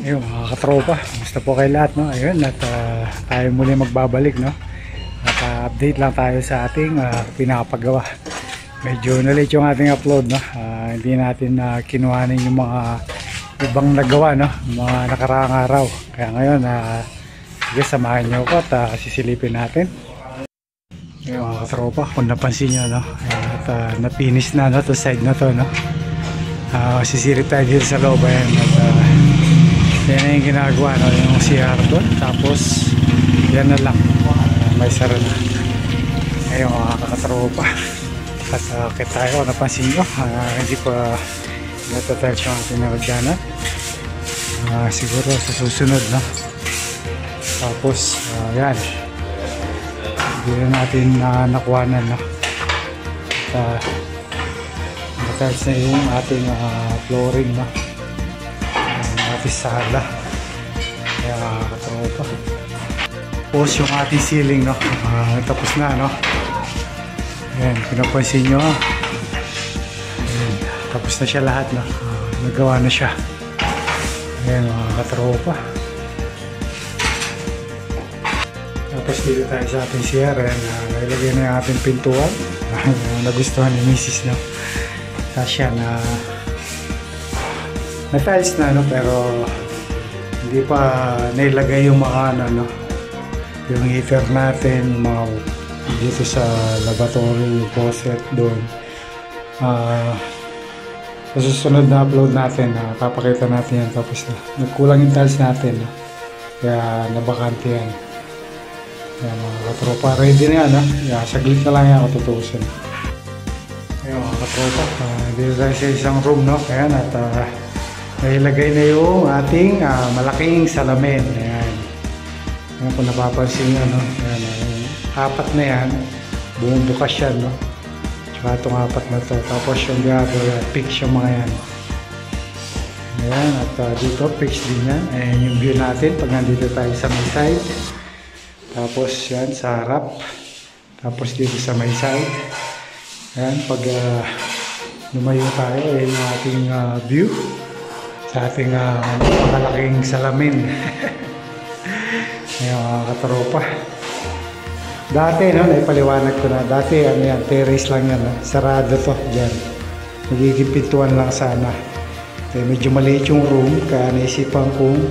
Ayun mga katropa, gusto po kayo lahat, no? Ayun, at tayo muli magbabalik, no? At update lang tayo sa ating pinakapagawa. Medyo na-late yung ating upload, no? Hindi natin kinuhanin yung mga ibang nagawa, no? Mga nakaraang araw. Kaya ngayon, sige, samahan nyo ko at sisilipin natin. Ayun mga katropa, kung napansin nyo, no? At napinis na, no? To side na to, no? Sisilip tayo dito sa loob, ayan. At yan na yung ginagawa, no? Yung CR doon. Tapos yan na lang, may sara na. Ayun mga kakatropa. At kaya tayo, napansin nyo, hindi pa natatouch yung ating nalagyanan. Siguro sa susunod, no? Tapos yan, hindi na natin nakuhanan, no? At natouch na yung ating flooring, no? Sala. Kaya katropa. Tapos yung ating ceiling, no? Tapos na, no? Ayan, pinapansin nyo. Ayan, tapos na siya lahat, no? Nagawa na siya. Ayan mga katropa. Tapos dito tayo sa ating CR. Ayan, nailagay na yung ating pintuan. Nagustuhan ni Mrs. no? Tasya na tiles na, no? Pero hindi pa nailagay yung mga no? Yung heater natin, mga dito sa laboratory, yung faucet doon. Sa susunod na upload natin, papakita natin yan. Tapos nagkulang yung tiles natin, no? Kaya nabakante yan. Yan mga katropa, ready na yan, no? Saglit na lang yan ako tutusin. Ayun mga katropa, dito tayo sa isang room, no? Kaya nailagay na yung ating malaking salamin. Ayan. Ayan kung napapansin nyo, no? Ayan, apat na yan. Bumubukas yan, no? Tsaka itong apat na to. Tapos yung gagawin, fix yung mga yan. Ayan, at dito, fix din yan. Ayan yung view natin pag nandito tayo sa may side. Tapos yan, sa harap. Tapos dito sa may side. Ayan, pag lumayo tayo, ayan yung ating view sa ating malaking salamin. Ayun mga katropa. Dati, no, naipaliwanag ko na. Dati, ano yan, terrace lang yan. No? Sarado to, dyan. Magiging pintuan lang sana. Kaya medyo maliit yung room. Kaya naisipan kong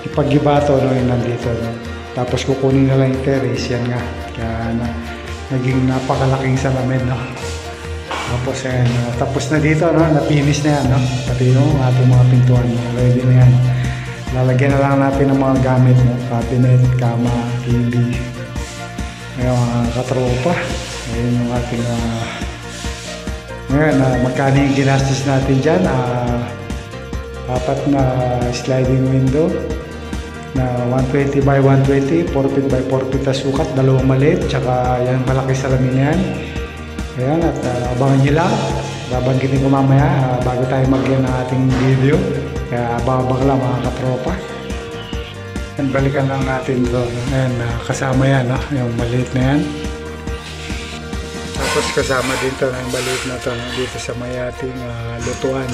ipag-iba to, no, yung nandito. No? Tapos kukunin na lang yung terrace. Yan nga. Kaya naging napakalaking salamin, no? Tapos ayan, tapos na dito, no? Napinis na yan, no? Pati yung ating mga pintuan, ready na yan. Lalagyan na lang natin ng mga gamit, no? Cabinet, kama, TV. Ayun mga katropa. Ayun yung ating ngayon, magkano yung ginastos natin dyan? Apat na sliding window na 120 by 120, 4 feet by 4 feet na sukat, dalawang maliit, tsaka yan malaki salamin yan. Ayan, at abangan nyo lang. Babanggitin ko mamaya bago tayo mag-end ng ating video. Kaya abang-abang lang mga katropa. And balikan lang natin ito. Ayan, kasama yan, no? Yung maliit na yan. Tapos kasama din ito yung maliit na ito, no? Dito sa may ating lutuan.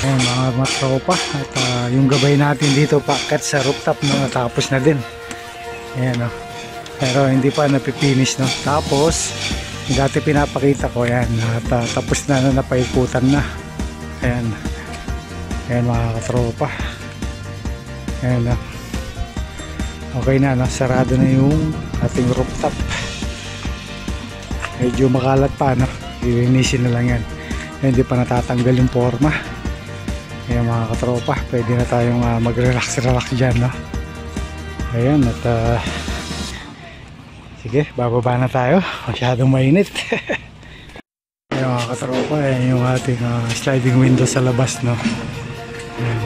Ayan mga katropa. At yung gabay natin dito packet sa rooftop, no? Tapos na din. Ayan, no? Pero hindi pa napipinish, no? Tapos dati pinapakita ko yan at tapos na, napaikutan na. Ayan, ayan mga katropa. Ayan na, okay na, no? Sarado na yung ating rooftop. Medyo makalat pa, no? Ilinisin na lang yan. Hindi pa natatanggal yung forma. Ayan mga katropa, pwede na tayong mag-relax dyan, no? Ayan, at sige, bababa na tayo. Masyadong mainit. Ayan mga katropa, ayan yung ating sliding window sa labas, no? Ayan.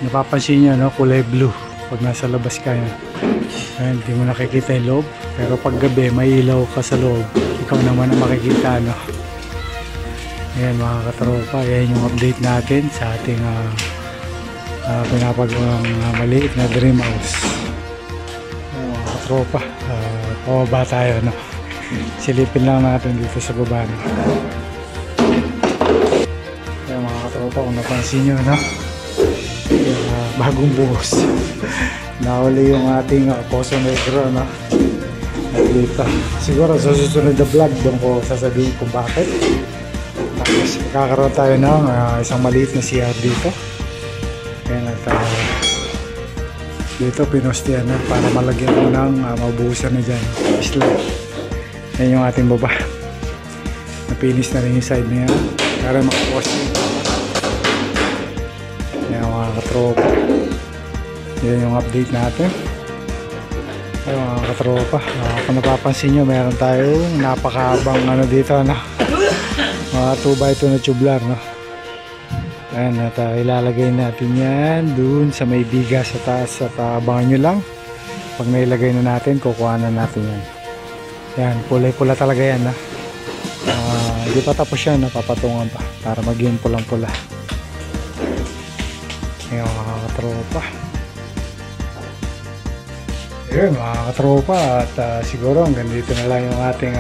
Napapansin nyo, no? Kulay blue pag nasa labas ka. Ayan, hindi mo nakikita yung loob. Pero pag gabi, may ilaw ka sa loob. Ikaw naman ang makikita, no? Ayan mga katropa, ayan yung update natin sa ating pinapagawang maliit na dream house. Ayan mga katropa, pababa tayo, no? Silipin lang natin dito sa baba, no? Ayan mga katropa, kung napansin nyo, no? bagong buhos. Nahuli yung ating Poso Negro, no? At dito, siguro sa susunod na vlog doon ko sasabihin kung bakit. Tapos kakaroon tayo ng isang maliit na CR dito. Ayan, at dito pinustihan na para malagyan ko ng mabuhusan na dyan isla. Yan yung ating baba. Napinis na rin yung side niya para makaposting. Yan mga katropa, yan yung update natin. Ay mga katropa, kung napapansin nyo, meron tayong napakahabang ano dito, no? Mga 2x2 na tubular, no? Ayan, at ilalagay natin yan dun sa may bigas sa taas. At abangan nyo lang, pag nailagay na natin, kukuha na natin yan. Yan, pula-pula talaga yan, no? Hindi pa tapos yan, napapatungan pa para maging pulang-pula. Ayan mga katropa. Ayun mga katropa, at siguro hanggang dito na lang yung ating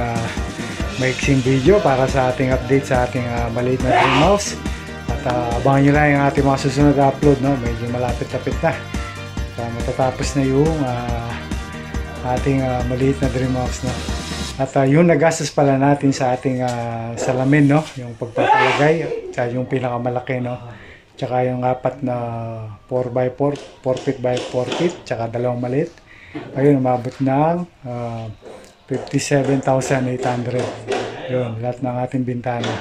maiksing video para sa ating update sa ating maliit na dream house. At abangan nyo lang yung ating mga susunod na upload, no? Medyo malapit-lapit na. Matatapos na yung ating maliit na dream house, no? At yung nagastos pala natin sa ating salamin, no? Yung pagpapalagay, at yung pinakamalaki, no? Tsaka yung apat na 4x4, 4 feet by 4 feet, tsaka dalawang maliit. Ayun, umabot ng 57,800. Yun, lahat ng ating bintana.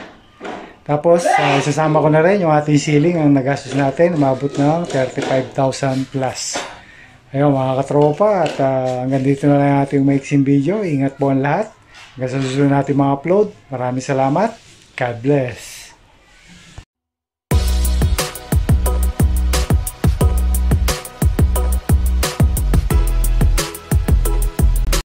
Tapos, isasama ko na rin yung ating ceiling, ang nagastos natin, umabot ng 35,000 plus. Ayun, mga katropa, at hanggang dito na lang yung ating maiksing video. Ingat po ang lahat. Hanggang sa susunod natin mga upload. Maraming salamat. God bless.